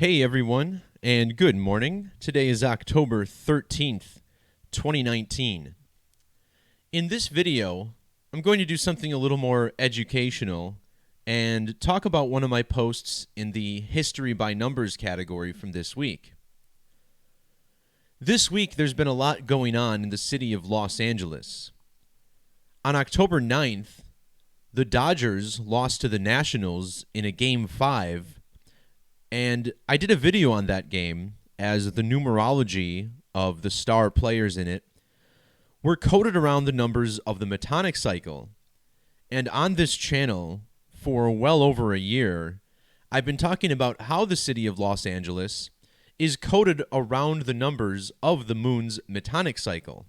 Hey everyone, and good morning. Today is October 13th, 2019. In this video, I'm going to do something a little more educational and talk about one of my posts in the History by Numbers category from this week. This week, there's been a lot going on in the city of Los Angeles. On October 9th, the Dodgers lost to the Nationals in a Game 5, and I did a video on that game as the numerology of the star players in it were coded around the numbers of the metonic cycle. And on this channel, for well over a year, I've been talking about how the city of Los Angeles is coded around the numbers of the moon's metonic cycle.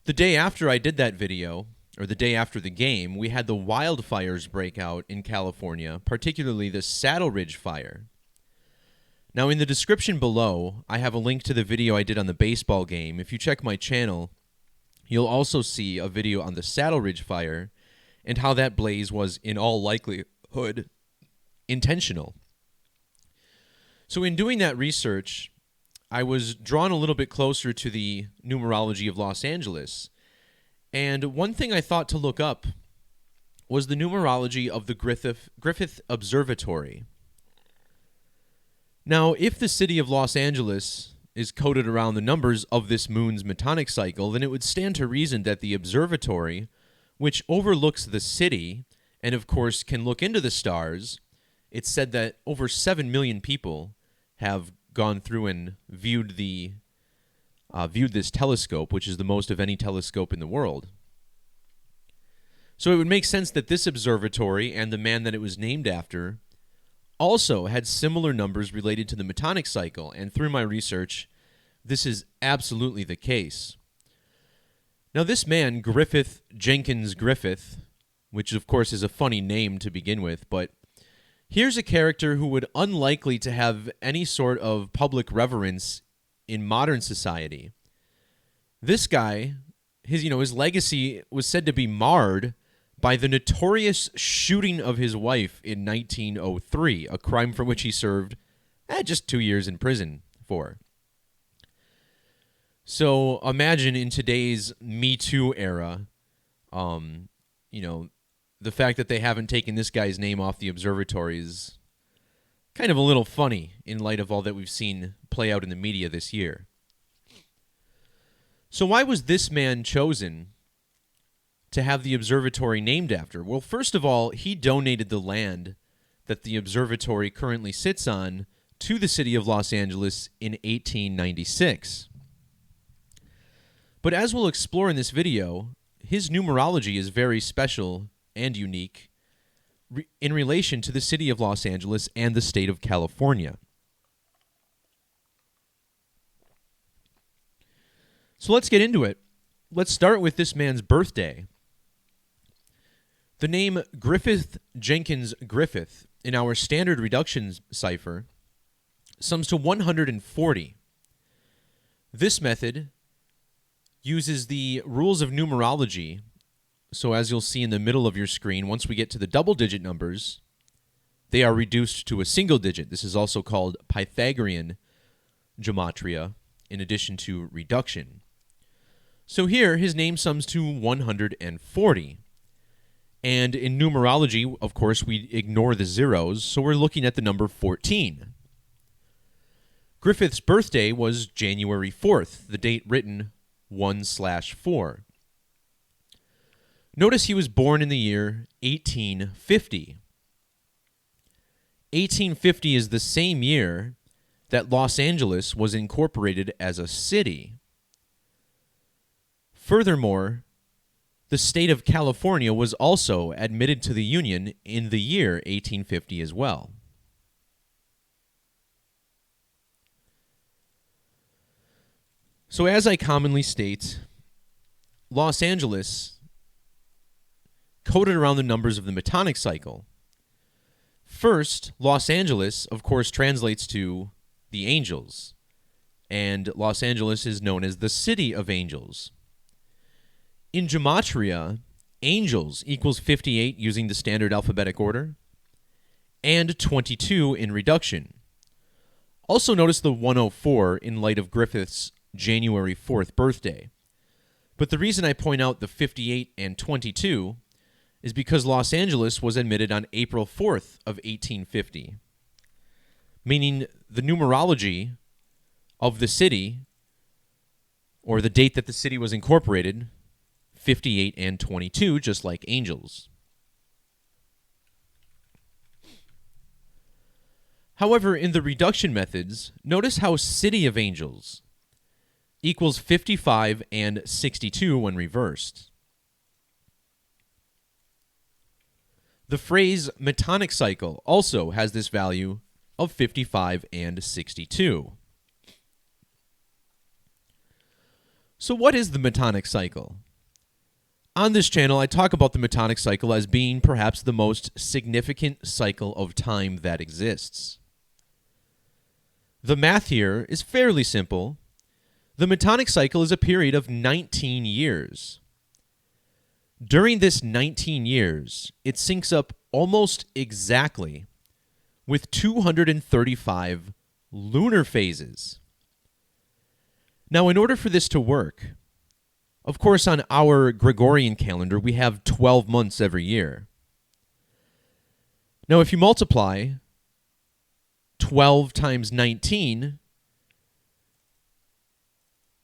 The day after I did that video, or the day after the game, we had the wildfires break out in California, particularly the Saddle Ridge fire. Now, in the description below, I have a link to the video I did on the baseball game. If you check my channel, you'll also see a video on the Saddle Ridge fire and how that blaze was, in all likelihood, intentional. So in doing that research, I was drawn a little bit closer to the numerology of Los Angeles. And one thing I thought to look up was the numerology of the Griffith Observatory. Now, if the city of Los Angeles is coded around the numbers of this moon's metonic cycle, then it would stand to reason that the observatory, which overlooks the city and, of course, can look into the stars, it's said that over 7 million people have gone through and viewed this telescope, which is the most of any telescope in the world. So it would make sense that this observatory and the man that it was named after also had similar numbers related to the metonic cycle, and through my research, this is absolutely the case. Now this man, Jenkins Griffith, which of course is a funny name to begin with, but here's a character who would unlikely to have any sort of public reverence in modern society. This guy, his legacy was said to be marred by the notorious shooting of his wife in 1903, a crime for which he served just 2 years in prison for. So imagine in today's Me Too era, the fact that they haven't taken this guy's name off the observatory is kind of a little funny in light of all that we've seen play out in the media this year. So why was this man chosen to have the observatory named after? Well, first of all, he donated the land that the observatory currently sits on to the city of Los Angeles in 1896. But as we'll explore in this video, his numerology is very special and unique in relation to the city of Los Angeles and the state of California. So let's get into it. Let's start with this man's birthday. The name Griffith Jenkins Griffith in our standard reduction cipher sums to 140. This method uses the rules of numerology. So as you'll see in the middle of your screen, once we get to the double-digit numbers, they are reduced to a single digit. This is also called Pythagorean gematria, in addition to reduction. So here, his name sums to 140. And in numerology, of course, we ignore the zeros, so we're looking at the number 14. Griffith's birthday was January 4th, the date written 1/4. Notice he was born in the year 1850. 1850 is the same year that Los Angeles was incorporated as a city. Furthermore, the state of California was also admitted to the Union in the year 1850 as well. So as I commonly state, Los Angeles coded around the numbers of the metonic cycle. First, Los Angeles, of course, translates to the angels, and Los Angeles is known as the city of angels. In Gematria, angels equals 58 using the standard alphabetic order. and 22 in reduction. Also notice the 104 in light of Griffith's January 4th birthday. But the reason I point out the 58 and 22 is because Los Angeles was admitted on April 4th of 1850, meaning the numerology of the city, or the date that the city was incorporated, 58 and 22, just like angels. However, in the reduction methods, notice how City of Angels equals 55 and 62 when reversed. The phrase metonic cycle also has this value of 55 and 62. So what is the metonic cycle? On this channel, I talk about the metonic cycle as being perhaps the most significant cycle of time that exists. The math here is fairly simple. The metonic cycle is a period of 19 years. During this 19 years, it syncs up almost exactly with 235 lunar phases. Now, in order for this to work, of course, on our Gregorian calendar, we have 12 months every year. Now, if you multiply 12 times 19,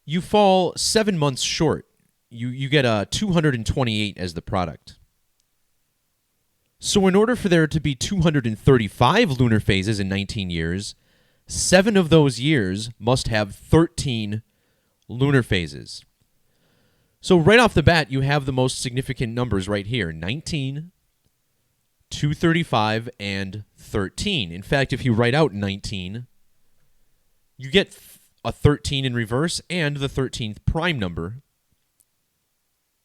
you fall 7 months short. You get a 228 as the product. So in order for there to be 235 lunar phases in 19 years, 7 of those years must have 13 lunar phases. So right off the bat, you have the most significant numbers right here, 19, 235, and 13. In fact, if you write out 19, you get a 13 in reverse and the 13th prime number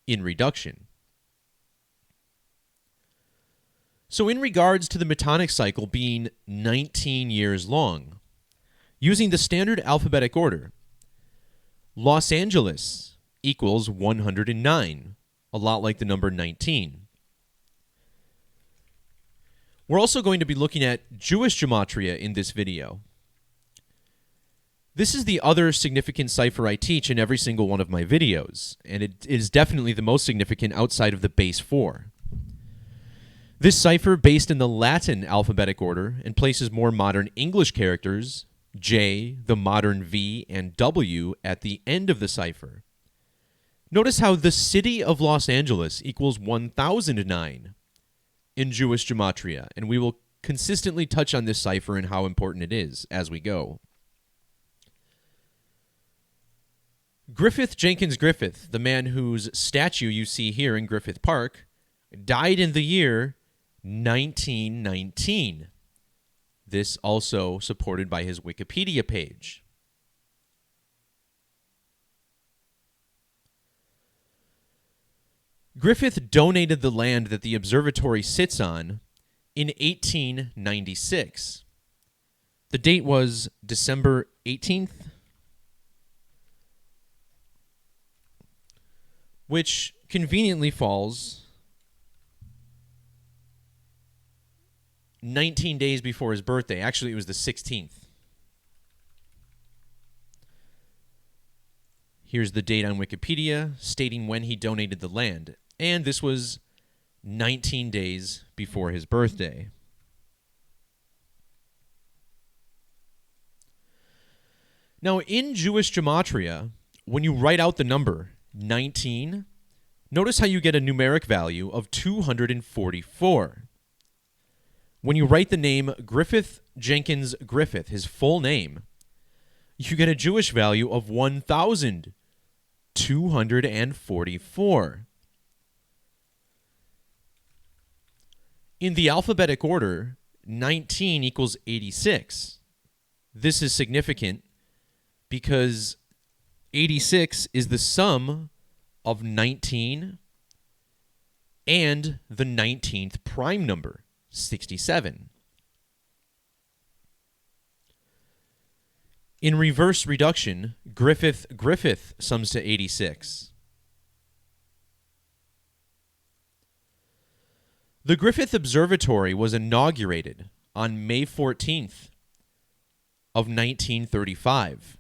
in reduction. So in regards to the metonic cycle being 19 years long, using the standard alphabetic order, Los Angeles equals 109, a lot like the number 19. We're also going to be looking at Jewish Gematria in this video. This is the other significant cipher I teach in every single one of my videos, and it is definitely the most significant outside of the base 4. This cipher, based in the Latin alphabetic order and places more modern English characters, J, the modern V, and W, at the end of the cipher. Notice how the city of Los Angeles equals 1009 in Jewish Gematria, and we will consistently touch on this cipher and how important it is as we go. Jenkins Griffith, the man whose statue you see here in Griffith Park, died in the year 1919. This also supported by his Wikipedia page. Griffith donated the land that the observatory sits on in 1896. The date was December 18th, which conveniently falls 19 days before his birthday. Actually, it was the 16th. Here's the date on Wikipedia stating when he donated the land. And this was 19 days before his birthday. Now, in Jewish Gematria, when you write out the number 19, notice how you get a numeric value of 244. When you write the name Griffith Jenkins Griffith, his full name, you get a Jewish value of 1,244. In the alphabetic order, 19 equals 86. This is significant because 86 is the sum of 19 and the 19th prime number, 67. In reverse reduction, Griffith sums to 86. The Griffith Observatory was inaugurated on May 14th of 1935.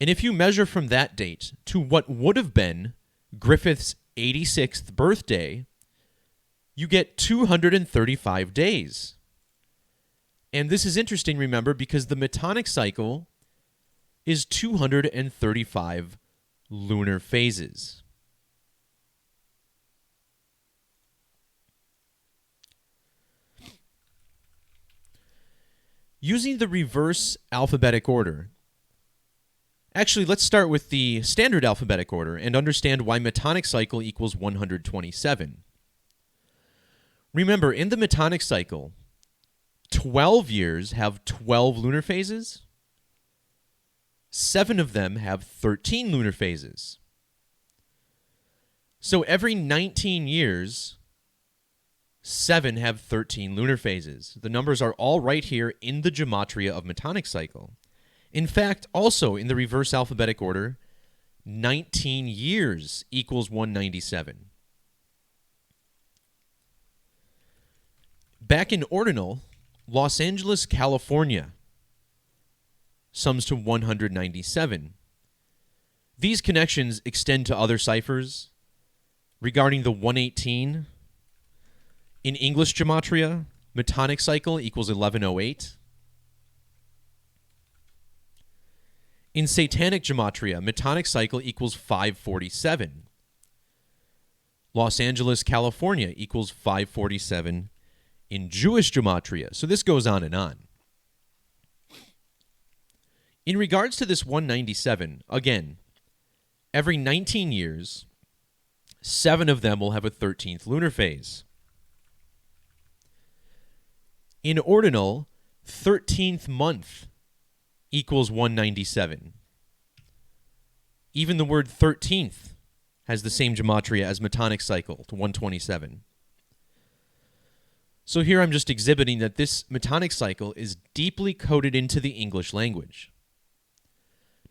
And if you measure from that date to what would have been Griffith's 86th birthday, you get 235 days. And this is interesting, remember, because the metonic cycle is 235 lunar phases. Using the reverse alphabetic order. Actually, let's start with the standard alphabetic order and understand why metonic cycle equals 127. Remember, in the metonic cycle, 12 years have 12 lunar phases. 7 of them have 13 lunar phases. So every 19 years, 7 have 13 lunar phases. The numbers are all right here in the Gematria of metonic cycle. In fact, also in the reverse alphabetic order, 19 years equals 197. Back in ordinal, Los Angeles, California sums to 197. These connections extend to other ciphers. Regarding the 118, in English Gematria, metonic cycle equals 1108. In Satanic Gematria, metonic cycle equals 547. Los Angeles, California equals 547 in Jewish Gematria. So this goes on and on. In regards to this 197, again, every 19 years, 7 of them will have a 13th lunar phase. In ordinal, 13th month equals 197. Even the word 13th has the same gematria as metonic cycle, to 127. So here I'm just exhibiting that this metonic cycle is deeply coded into the English language.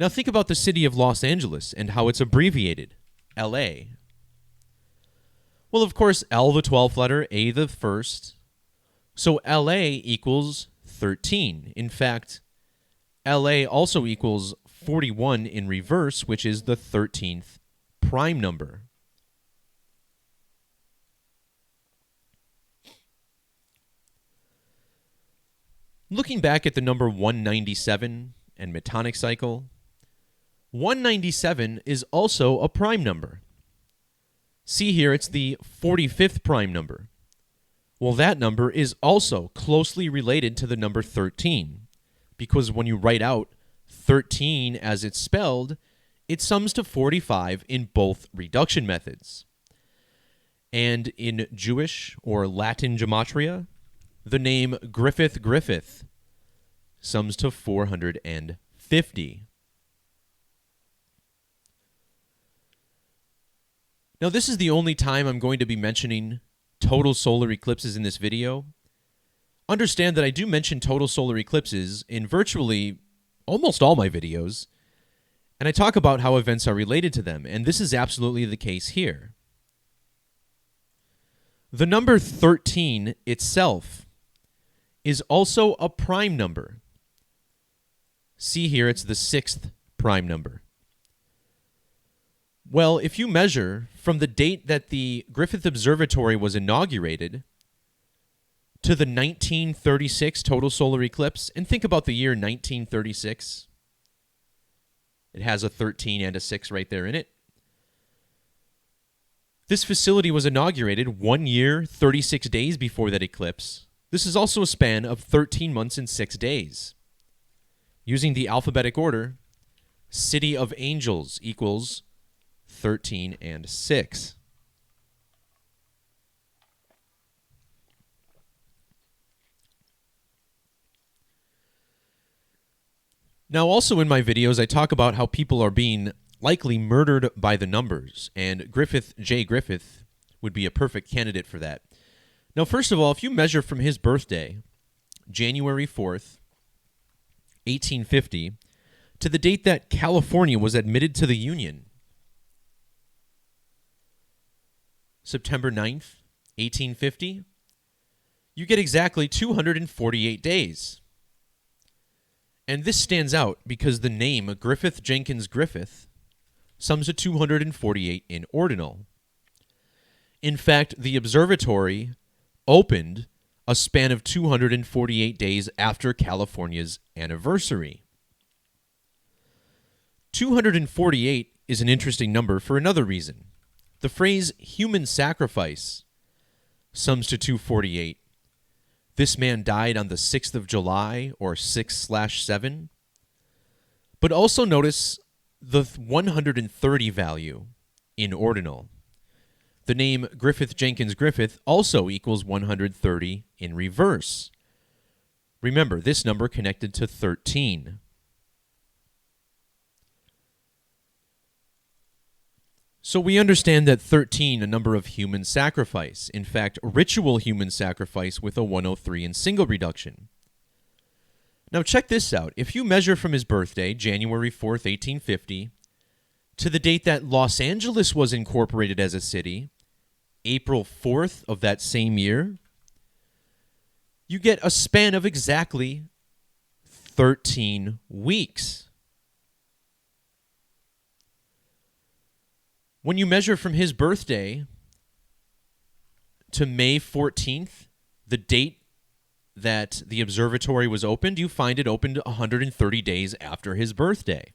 Now think about the city of Los Angeles and how it's abbreviated, LA. Well, of course, L the 12th letter, A the 1st. So LA equals 13. In fact, LA also equals 41 in reverse, which is the 13th prime number. Looking back at the number 197 and metonic cycle, 197 is also a prime number. See here, it's the 45th prime number. Well, that number is also closely related to the number 13, because when you write out 13 as it's spelled, it sums to 45 in both reduction methods. And in Jewish or Latin gematria, the name Griffith sums to 450. Now, this is the only time I'm going to be mentioning total solar eclipses in this video. Understand that I do mention total solar eclipses in virtually almost all my videos, and I talk about how events are related to them, and this is absolutely the case here. The number 13 itself is also a prime number. See here, it's the 6th prime number. Well, if you measure from the date that the Griffith Observatory was inaugurated to the 1936 total solar eclipse, and think about the year 1936. It has a 13 and a 6 right there in it. This facility was inaugurated 1 year, 36 days before that eclipse. This is also a span of 13 months and 6 days. Using the alphabetic order, City of Angels equals 13 and 6. Now, also in my videos, I talk about how people are being likely murdered by the numbers, and J. Griffith would be a perfect candidate for that. Now, first of all, if you measure from his birthday, January 4th, 1850, to the date that California was admitted to the Union, September 9th, 1850, you get exactly 248 days. And this stands out because the name Griffith, Jenkins, Griffith sums to 248 in ordinal. In fact, the observatory opened a span of 248 days after California's anniversary. 248 is an interesting number for another reason. The phrase human sacrifice sums to 248. This man died on the 6th of July, or 6/7. But also notice the 130 value in ordinal. The name Griffith, Jenkins, Griffith also equals 130 in reverse. Remember, this number connected to 13. So we understand that 13, a number of human sacrifice. In fact, ritual human sacrifice with a 103 in single reduction. Now check this out. If you measure from his birthday, January 4th, 1850, to the date that Los Angeles was incorporated as a city, April 4th of that same year, you get a span of exactly 13 weeks. When you measure from his birthday to May 14th, the date that the observatory was opened, you find it opened 130 days after his birthday.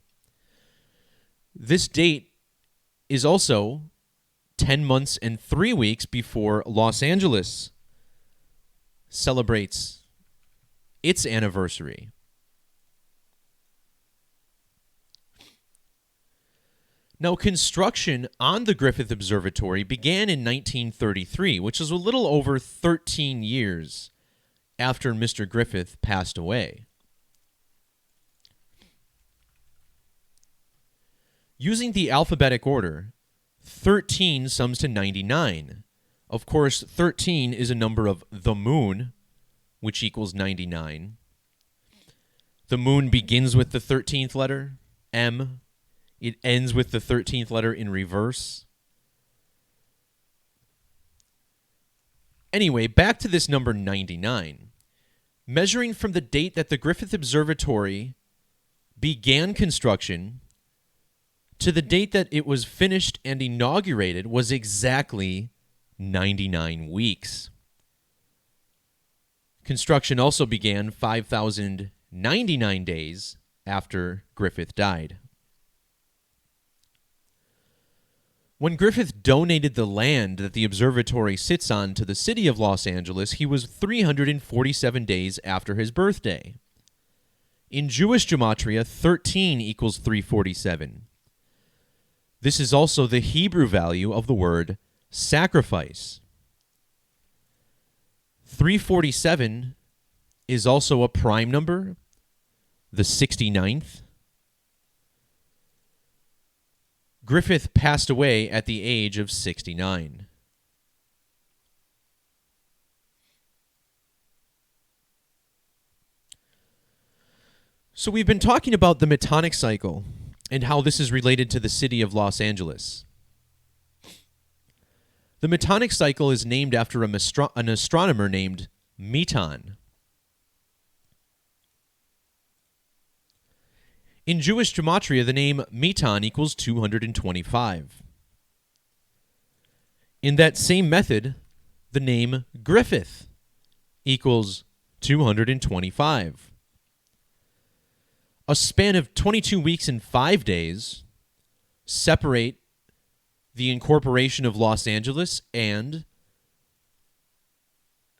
This date is also 10 months and 3 weeks before Los Angeles celebrates its anniversary. Now, construction on the Griffith Observatory began in 1933, which is a little over 13 years after Mr. Griffith passed away. Using the alphabetic order, 13 sums to 99. Of course, 13 is a number of the moon, which equals 99. The moon begins with the 13th letter, M. It ends with the 13th letter in reverse. Anyway, back to this number 99. Measuring from the date that the Griffith Observatory began construction to the date that it was finished and inaugurated was exactly 99 weeks. Construction also began 5,099 days after Griffith died. When Griffith donated the land that the observatory sits on to the city of Los Angeles, he was 347 days after his birthday. In Jewish Gematria, 13 equals 347. This is also the Hebrew value of the word sacrifice. 347 is also a prime number, the 69th. Griffith passed away at the age of 69. So we've been talking about the metonic cycle and how this is related to the city of Los Angeles. The metonic cycle is named after an astronomer named Meton. In Jewish Gematria, the name Meton equals 225. In that same method, the name Griffith equals 225. A span of 22 weeks and 5 days separate the incorporation of Los Angeles and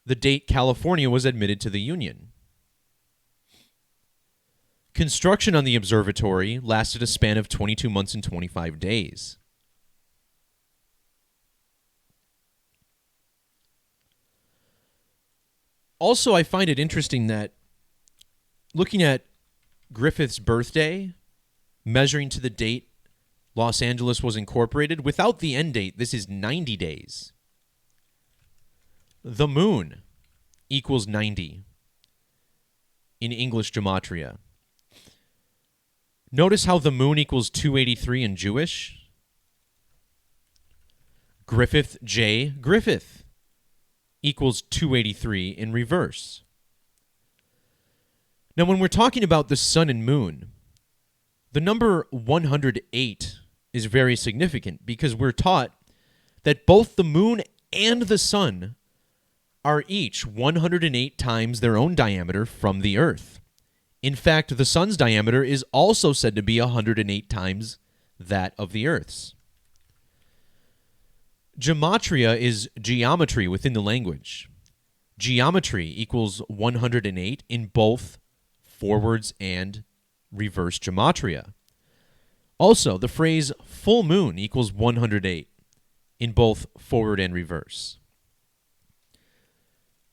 the date California was admitted to the Union. Construction on the observatory lasted a span of 22 months and 25 days. Also, I find it interesting that looking at Griffith's birthday, measuring to the date Los Angeles was incorporated, without the end date, this is 90 days. The moon equals 90 in English Gematria. Notice how the moon equals 283 in Jewish. Griffith J. Griffith equals 283 in reverse. Now, when we're talking about the sun and moon, the number 108 is very significant because we're taught that both the moon and the sun are each 108 times their own diameter from the Earth. In fact, the sun's diameter is also said to be 108 times that of the Earth's. Gematria is geometry within the language. Geometry equals 108 in both forwards and reverse gematria. Also, the phrase full moon equals 108 in both forward and reverse.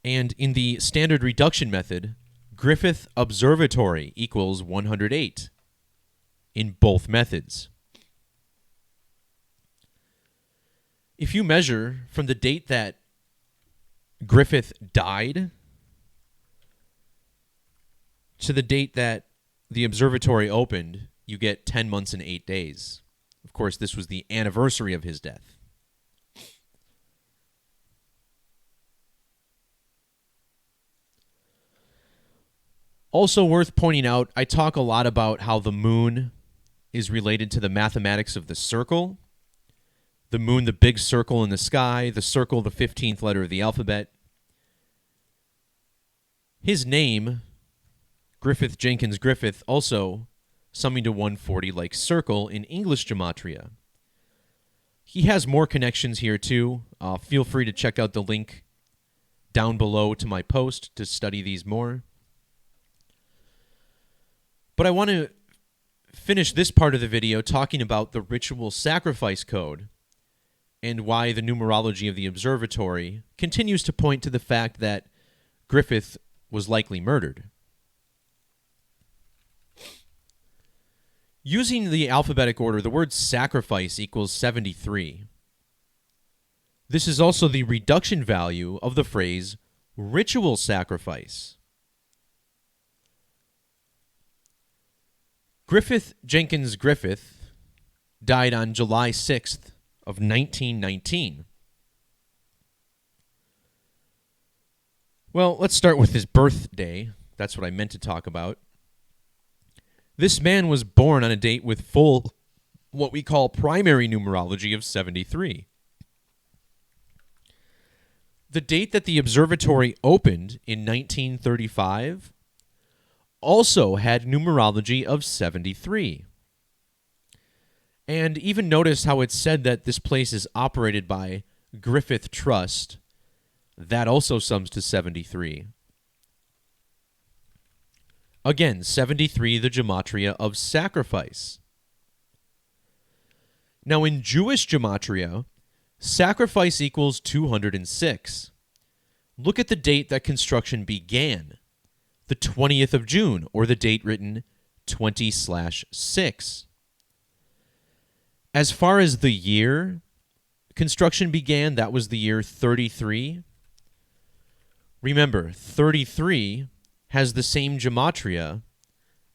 And in the standard reduction method, Griffith Observatory equals 108 in both methods. If you measure from the date that Griffith died to the date that the observatory opened, you get 10 months and 8 days. Of course, this was the anniversary of his death. Also worth pointing out, I talk a lot about how the moon is related to the mathematics of the circle. The moon, the big circle in the sky, the circle, the 15th letter of the alphabet. His name, Griffith, Jenkins, Griffith, also summing to 140 like circle in English gematria. He has more connections here too. Feel free to check out the link down below to my post to study these more. But I want to finish this part of the video talking about the ritual sacrifice code and why the numerology of the observatory continues to point to the fact that Griffith was likely murdered. Using the alphabetic order, the word sacrifice equals 73. This is also the reduction value of the phrase ritual sacrifice. Griffith Jenkins Griffith died on July 6th of 1919. Well, let's start with his birthday. That's what I meant to talk about. This man was born on a date with full, what we call primary numerology of 73. The date that the observatory opened in 1935 also had numerology of 73. And even notice how it's said that this place is operated by Griffith Trust. That also sums to 73. Again, 73, the gematria of sacrifice. Now, in Jewish gematria, sacrifice equals 206. Look at the date that construction began, the 20th of June, or the date written 20/6. As far as the year construction began, that was the year 33. Remember, 33 has the same gematria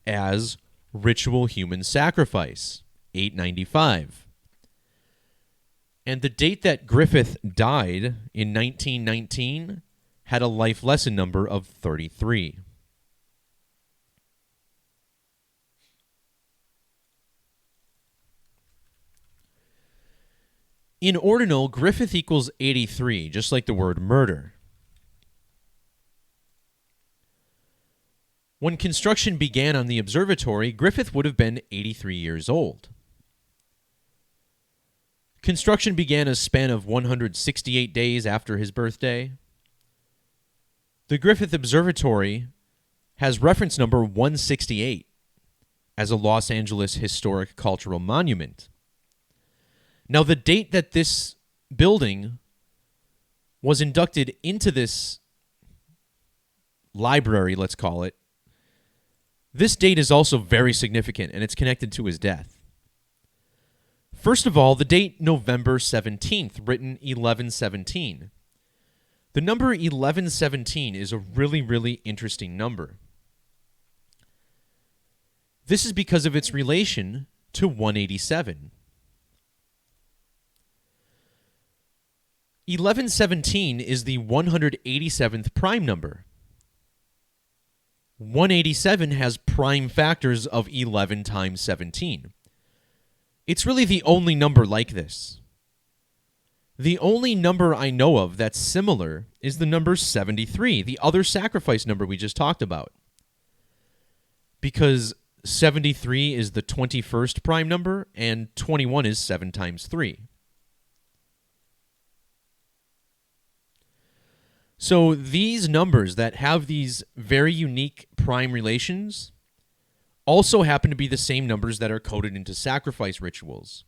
as ritual human sacrifice, 895. And the date that Griffith died in 1919 had a life lesson number of 33. In ordinal, Griffith equals 83, just like the word murder. When construction began on the observatory, Griffith would have been 83 years old. Construction began a span of 168 days after his birthday. The Griffith Observatory has reference number 168 as a Los Angeles Historic Cultural Monument. Now, the date that this building was inducted into this library, let's call it, this date is also very significant, and it's connected to his death. First of all, the date November 17th, written 1117. The number 1117 is a really, really interesting number. This is because of its relation to 187. 1117 is the 187th prime number. 187 has prime factors of 11 times 17. It's really the only number like this. The only number I know of that's similar is the number 73, the other sacrifice number we just talked about. Because 73 is the 21st prime number, and 21 is 7 times 3. So these numbers that have these very unique prime relations also happen to be the same numbers that are coded into sacrifice rituals.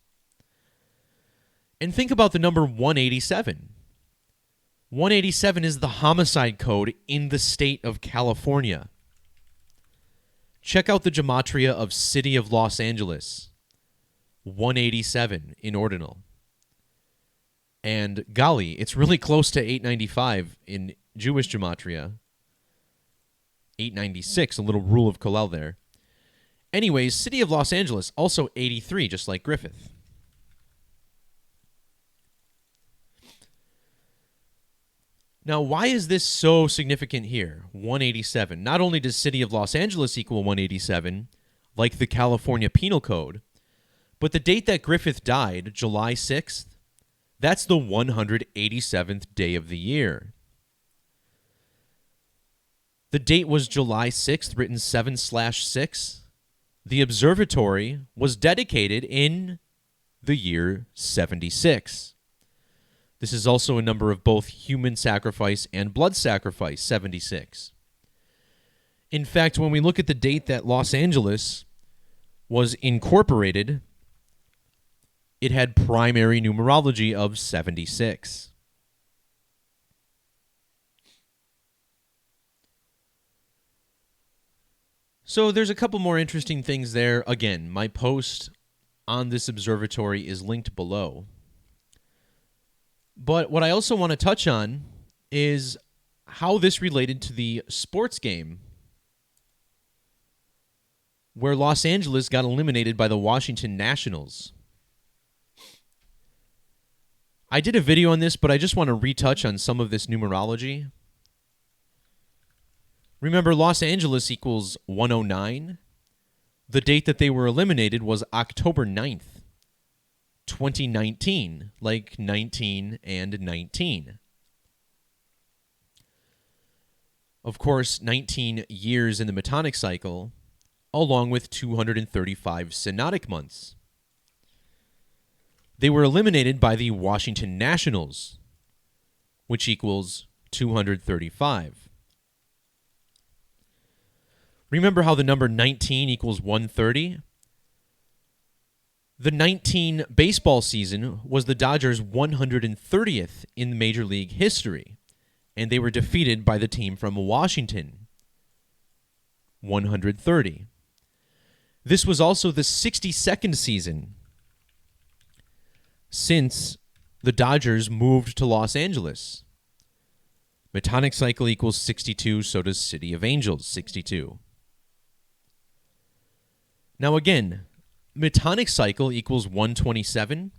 And think about the number 187. 187 is the homicide code in the state of California. Check out the Gematria of City of Los Angeles. 187 in ordinal. And golly, it's really close to 895 in Jewish Gematria. 896, a little rule of Kollel there. Anyways, City of Los Angeles, also 83, just like Griffith. Now, why is this so significant here? 187. Not only does City of Los Angeles equal 187, like the California Penal Code, but the date that Griffith died, July 6th, that's the 187th day of the year. The date was July 6th, written 7/6. The observatory was dedicated in the year 76. This is also a number of both human sacrifice and blood sacrifice, 76. In fact, when we look at the date that Los Angeles was incorporated, it had primary numerology of 76. So there's a couple more interesting things there. Again, my post on this observatory is linked below. But what I also want to touch on is how this related to the sports game where Los Angeles got eliminated by the Washington Nationals. I did a video on this, but I just want to retouch on some of this numerology. Remember, Los Angeles equals 109. The date that they were eliminated was October 9th, 2019, like 19 and 19. Of course, 19 years in the metonic cycle, along with 235 synodic months. They were eliminated by the Washington Nationals, which equals 235. Remember how the number 19 equals 130? The 19 baseball season was the Dodgers' 130th in Major League history, and they were defeated by the team from Washington, 130. This was also the 62nd season since the Dodgers moved to Los Angeles. Metonic cycle equals 62, so does City of Angels, 62. Now again, metonic cycle equals 127.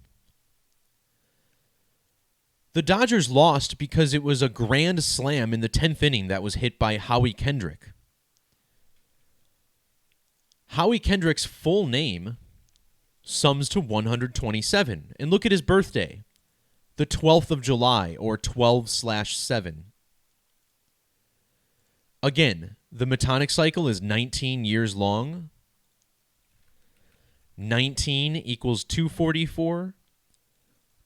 The Dodgers lost because it was a grand slam in the 10th inning that was hit by Howie Kendrick. Howie Kendrick's full name sums to 127. And look at his birthday, the 12th of July, or 12/7. Again, the metonic cycle is 19 years long. 19 equals 244.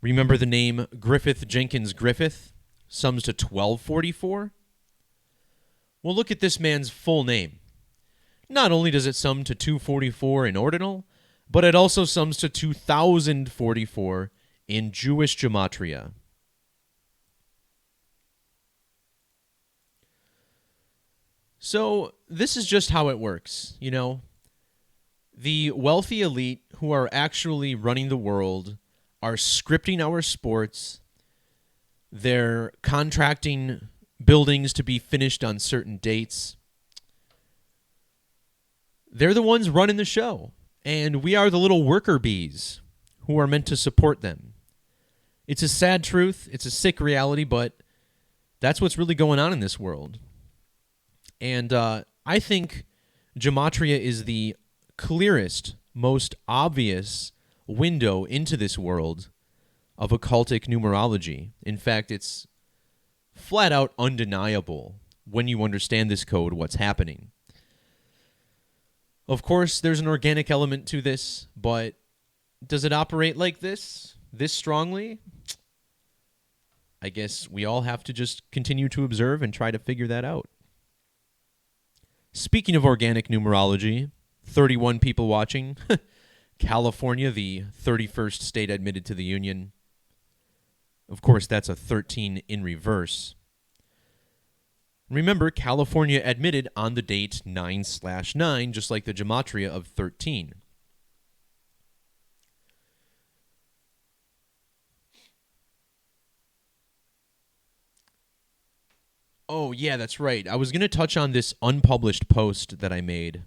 Remember the name Griffith, Jenkins, Griffith sums to 1244? Well, look at this man's full name. Not only does it sum to 244 in ordinal, but it also sums to 2044 in Jewish Gematria. So this is just how it works, you know. The wealthy elite who are actually running the world are scripting our sports. They're contracting buildings to be finished on certain dates. They're the ones running the show, and we are the little worker bees who are meant to support them. It's a sad truth. It's a sick reality, but that's what's really going on in this world. And I think Gematria is the clearest, most obvious window into this world of occultic numerology. In fact, it's flat out undeniable when you understand this code, what's happening. Of course, there's an organic element to this, but does it operate like this strongly? I guess we all have to just continue to observe and try to figure that out. Speaking of organic numerology, 31 people watching. California, the 31st state admitted to the Union. Of course, that's a 13 in reverse. Remember, California admitted on the date 9/9, just like the Gematria of 13. Oh, yeah, that's right. I was going to touch on this unpublished post that I made.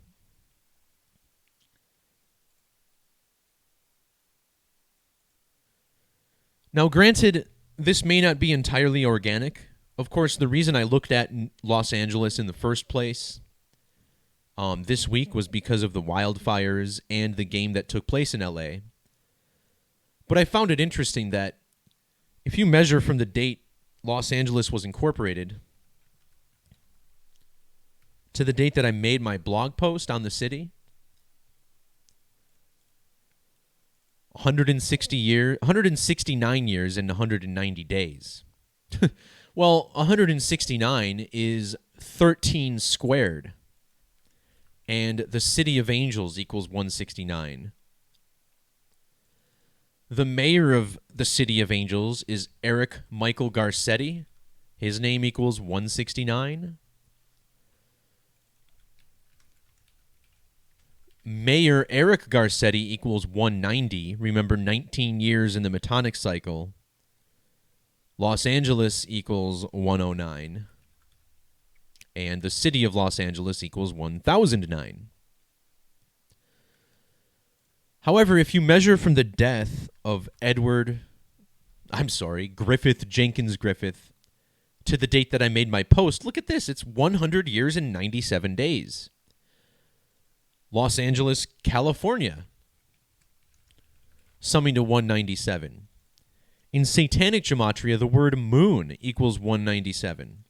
Now, granted, this may not be entirely organic. Of course, the reason I looked at Los Angeles in the first place this week was because of the wildfires and the game that took place in LA. But I found it interesting that if you measure from the date Los Angeles was incorporated to the date that I made my blog post on the city, 169 years and 190 days. Well, 169 is 13 squared, and the City of Angels equals 169. The mayor of the City of Angels is Eric Michael Garcetti. His name equals 169. Mayor Eric Garcetti equals 190. Remember, 19 years in the metonic cycle. Los Angeles equals 109. And the city of Los Angeles equals 1009. However, if you measure from the death of Griffith Jenkins Griffith, to the date that I made my post, look at this. It's 100 years and 97 days. Los Angeles, California, summing to 197. In satanic gematria, the word moon equals 197.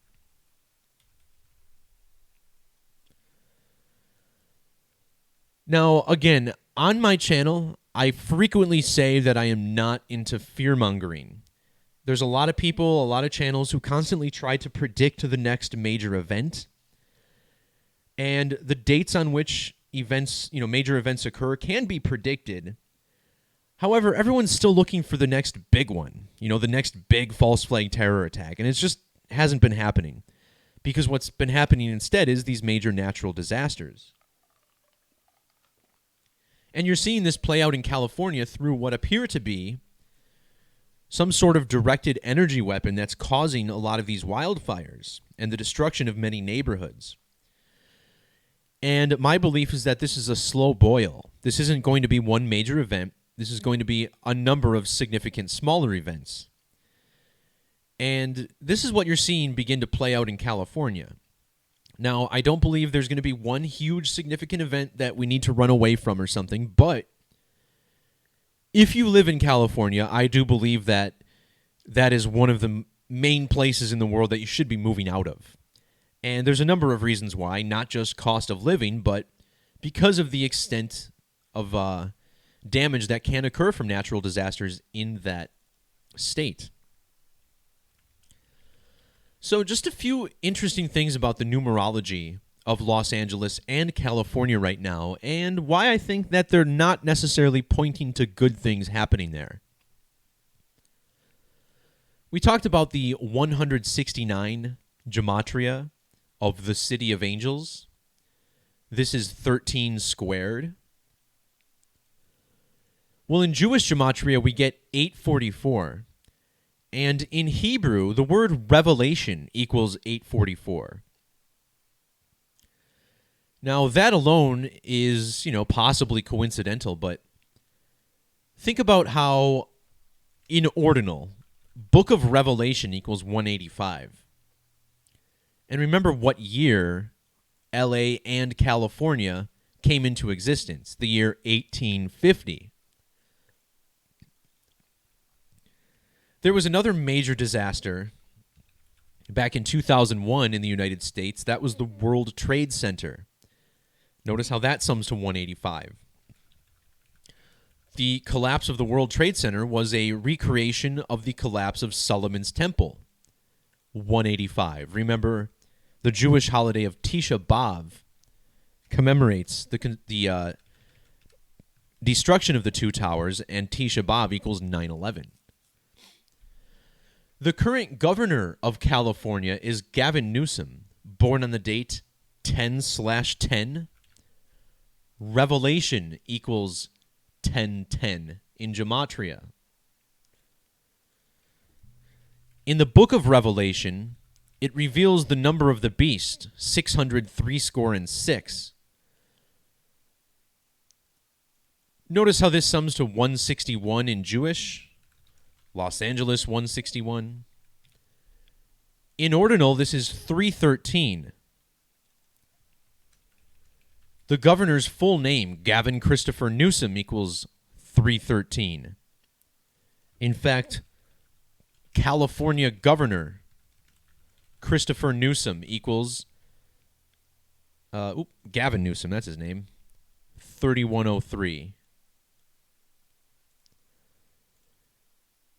Now, again, on my channel, I frequently say that I am not into fear-mongering. There's a lot of people, a lot of channels who constantly try to predict the next major event. And the dates on which major events occur can be predicted. However, everyone's still looking for the next big one, the next big false flag terror attack, and it just hasn't been happening because what's been happening instead is these major natural disasters. And you're seeing this play out in California through what appear to be some sort of directed energy weapon that's causing a lot of these wildfires and the destruction of many neighborhoods. And my belief is that this is a slow boil. This isn't going to be one major event. This is going to be a number of significant smaller events. And this is what you're seeing begin to play out in California. Now, I don't believe there's going to be one huge significant event that we need to run away from or something, but if you live in California, I do believe that that is one of the main places in the world that you should be moving out of. And there's a number of reasons why, not just cost of living, but because of the extent of damage that can occur from natural disasters in that state. So just a few interesting things about the numerology of Los Angeles and California right now, and why I think that they're not necessarily pointing to good things happening there. We talked about the 169 gematria of the City of Angels. This is 13 squared. Well, in Jewish gematria, we get 844. And in Hebrew, the word revelation equals 844. Now, that alone is, possibly coincidental, but think about how inordinal Book of Revelation equals 185. And remember what year LA and California came into existence, the year 1850. There was another major disaster back in 2001 in the United States. That was the World Trade Center. Notice how that sums to 185. The collapse of the World Trade Center was a recreation of the collapse of Solomon's Temple. 185. Remember, the Jewish holiday of Tisha B'Av commemorates the destruction of the two towers, and Tisha B'Av equals 9/11. The current governor of California is Gavin Newsom, born on the date 10/10. Revelation equals 1010 in Gematria. In the book of Revelation, it reveals the number of the beast, 603 Notice how this sums to 161 in Jewish. Los Angeles, 161. In ordinal, this is 313. The governor's full name, Gavin Christopher Newsom, equals 313. In fact, California Governor Christopher Newsom equals Gavin Newsom, that's his name, 3103.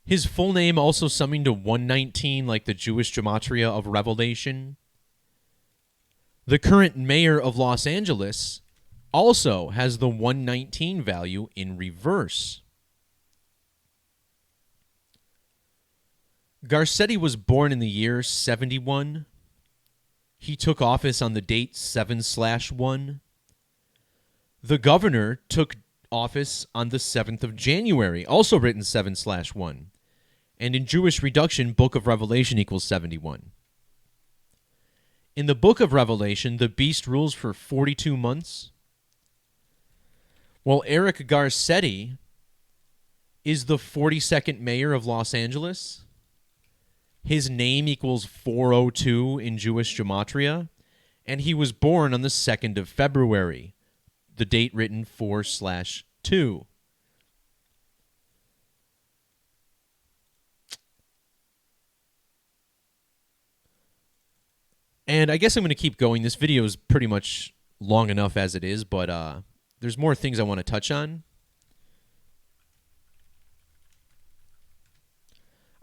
His full name also summing to 119 like the Jewish Gematria of Revelation. The current mayor of Los Angeles also has the 119 value in reverse. Garcetti was born in the year 71. He took office on the date 7/1. The governor took office on the 7th of January, also written 7/1. And in Jewish reduction, Book of Revelation equals 71. In the Book of Revelation, the beast rules for 42 months, while Eric Garcetti is the 42nd mayor of Los Angeles. His name equals 402 in Jewish Gematria, and he was born on the 2nd of February, the date written 4/2. And I guess I'm going to keep going. This video is pretty much long enough as it is, but there's more things I want to touch on.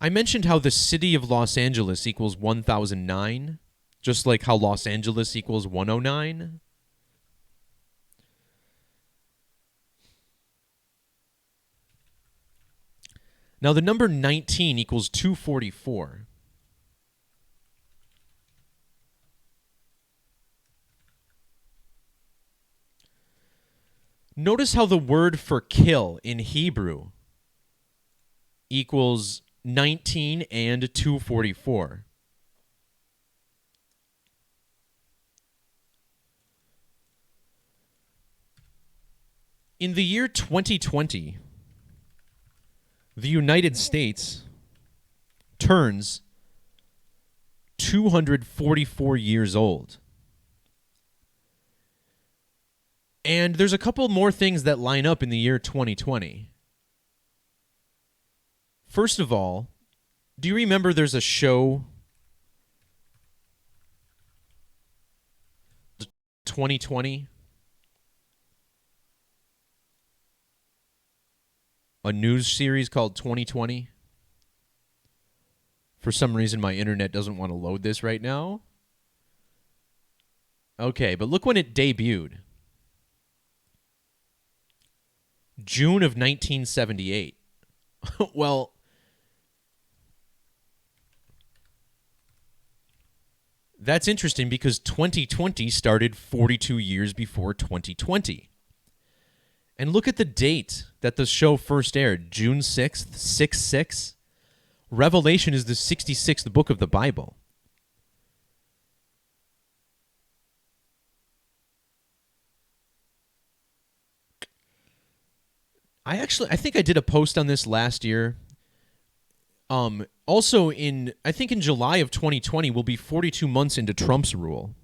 I mentioned how the city of Los Angeles equals 1009, just like how Los Angeles equals 109. Now the number 19 equals 244. Notice how the word for kill in Hebrew equals 19 and 244. In the year 2020, the United States turns 244 years old. And there's a couple more things that line up in the year 2020. First of all, do you remember there's a show, 2020? A news series called 2020? For some reason, my internet doesn't want to load this right now. Okay, but look when it debuted. June of 1978. Well, that's interesting because 2020 started 42 years before 2020. And look at the date that the show first aired, June 6th, 6/6. Revelation is the 66th book of the Bible. I think I did a post on this last year. Also, I think in July of 2020, we'll be 42 months into Trump's rule.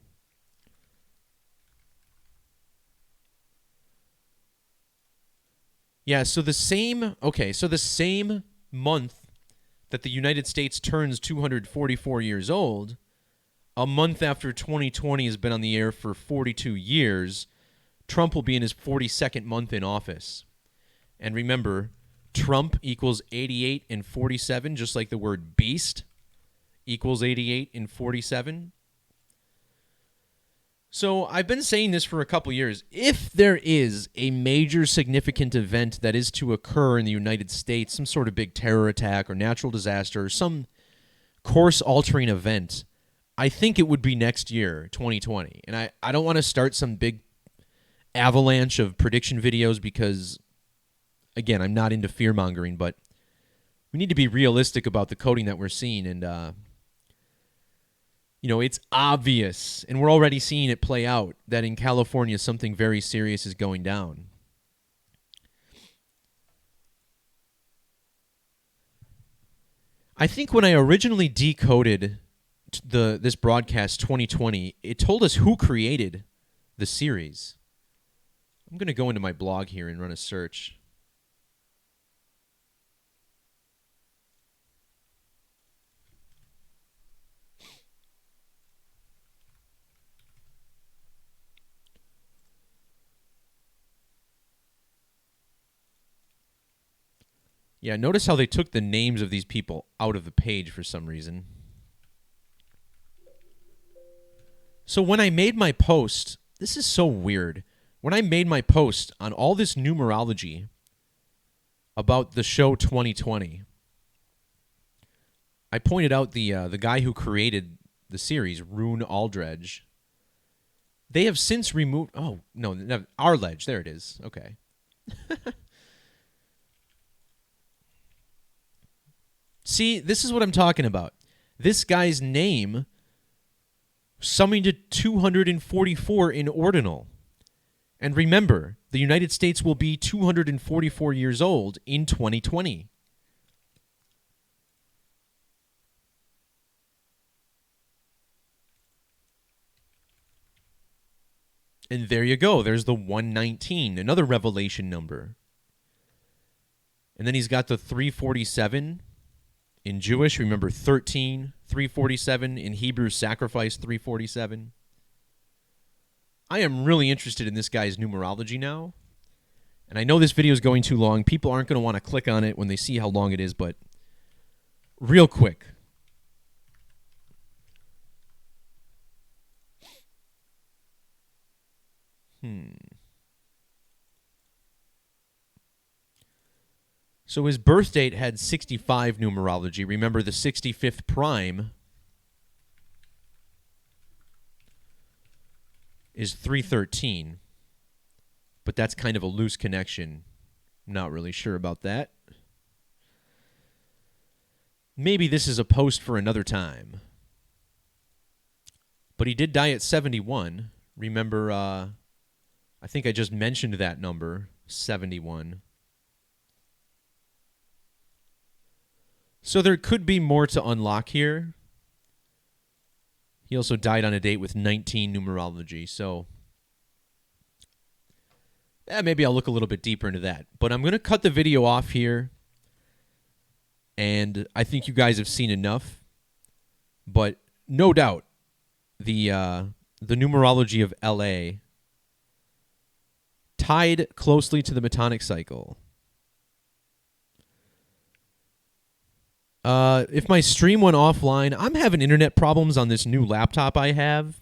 Yeah, so the same month that the United States turns 244 years old, a month after 2020 has been on the air for 42 years, Trump will be in his 42nd month in office. And remember, Trump equals 88 and 47, just like the word beast equals 88 and 47. So I've been saying this for a couple years. If there is a major significant event that is to occur in the United States, some sort of big terror attack or natural disaster or some course-altering event, I think it would be next year, 2020. And I don't want to start some big avalanche of prediction videos because, again, I'm not into fear-mongering, but we need to be realistic about the coding that we're seeing. And, it's obvious, and we're already seeing it play out, that in California something very serious is going down. I think when I originally decoded this broadcast 2020, it told us who created the series. I'm going to go into my blog here and run a search. Yeah, notice how they took the names of these people out of the page for some reason. So when I made my post, this is so weird. When I made my post on all this numerology about the show 2020, I pointed out the guy who created the series, Rune Aldredge. They have since removed... Oh, no, Arledge. There it is. Okay. See, this is what I'm talking about. This guy's name summoned to 244 in ordinal. And remember, the United States will be 244 years old in 2020. And there you go. There's the 119, another revelation number. And then he's got the 347 in Jewish. Remember 13, 347 in Hebrew, sacrifice 347. I am really interested in this guy's numerology now. And I know this video is going too long. People aren't going to want to click on it when they see how long it is, but real quick. So his birth date had 65 numerology. Remember, the 65th prime is 313. But that's kind of a loose connection. Not really sure about that. Maybe this is a post for another time. But he did die at 71. Remember, I think I just mentioned that number, 71. So there could be more to unlock here. He also died on a date with 19 numerology, so maybe I'll look a little bit deeper into that. But I'm going to cut the video off here, and I think you guys have seen enough. But no doubt, the numerology of LA tied closely to the metonic cycle. If my stream went offline, I'm having internet problems on this new laptop I have.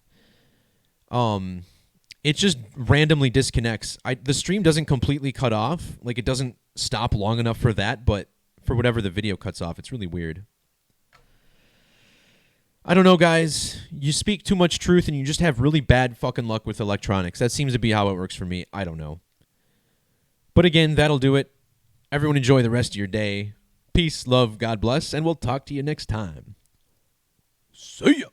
It just randomly disconnects. The stream doesn't completely cut off. Like, it doesn't stop long enough for that, but for whatever, the video cuts off. It's really weird. I don't know, guys. You speak too much truth and you just have really bad fucking luck with electronics. That seems to be how it works for me. I don't know. But again, that'll do it. Everyone enjoy the rest of your day. Peace, love, God bless, and we'll talk to you next time. See ya!